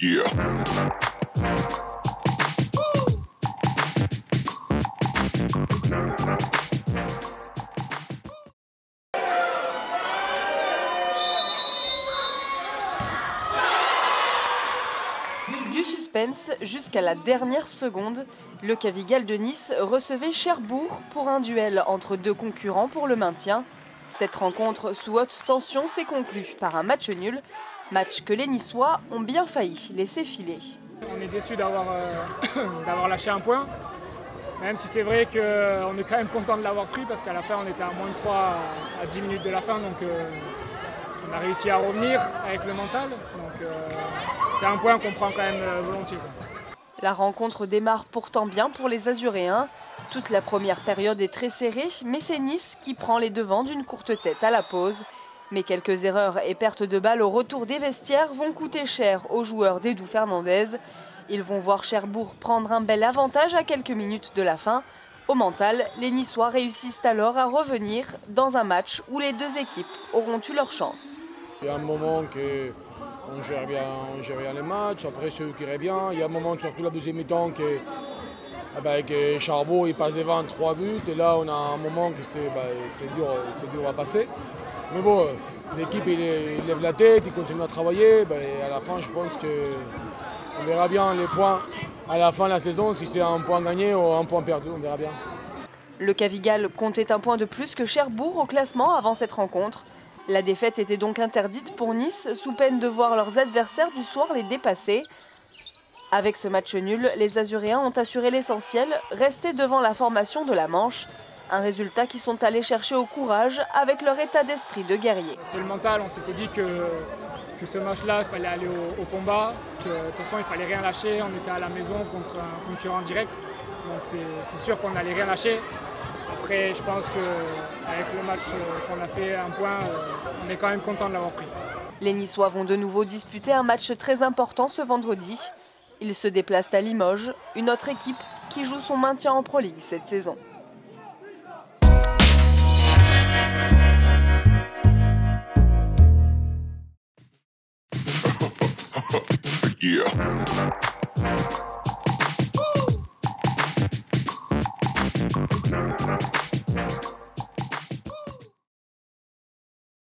Yeah. Du suspense jusqu'à la dernière seconde, le Cavigal de Nice recevait Cherbourg pour un duel entre deux concurrents pour le maintien. Cette rencontre sous haute tension s'est conclue par un match nul, match que les Niçois ont bien failli laisser filer. On est déçus d'avoir lâché un point, même si c'est vrai qu'on est quand même content de l'avoir pris parce qu'à la fin on était à moins de 3 à 10 minutes de la fin, donc on a réussi à revenir avec le mental. Donc c'est un point qu'on prend quand même volontiers. La rencontre démarre pourtant bien pour les Azuréens. Toute la première période est très serrée, mais c'est Nice qui prend les devants d'une courte tête à la pause. Mais quelques erreurs et pertes de balles au retour des vestiaires vont coûter cher aux joueurs d'Edu Fernandez. Ils vont voir Cherbourg prendre un bel avantage à quelques minutes de la fin. Au mental, les Niçois réussissent alors à revenir dans un match où les deux équipes auront eu leur chance. Il y a un moment qu'on gère bien les matchs, après c'est eux qui iront bien. Il y a un moment, surtout la deuxième mi-temps, que Cherbourg il passe devant 3 buts. Et là, on a un moment que c'est dur à passer. Mais bon, l'équipe il lève la tête, il continue à travailler. À la fin, je pense qu'on verra bien les points à la fin de la saison, si c'est un point gagné ou un point perdu, on verra bien. Le Cavigal comptait un point de plus que Cherbourg au classement avant cette rencontre. La défaite était donc interdite pour Nice, sous peine de voir leurs adversaires du soir les dépasser. Avec ce match nul, les Azuréens ont assuré l'essentiel, rester devant la formation de la Manche. Un résultat qu'ils sont allés chercher au courage avec leur état d'esprit de guerrier. C'est le mental, on s'était dit que ce match-là, il fallait aller au combat, que de toute façon il fallait rien lâcher, on était à la maison contre un concurrent direct, donc c'est sûr qu'on n'allait rien lâcher. Après, je pense qu'avec le match qu'on a fait, un point, on est quand même content de l'avoir pris. Les Niçois vont de nouveau disputer un match très important ce vendredi. Ils se déplacent à Limoges, une autre équipe qui joue son maintien en Pro League cette saison. Yeah.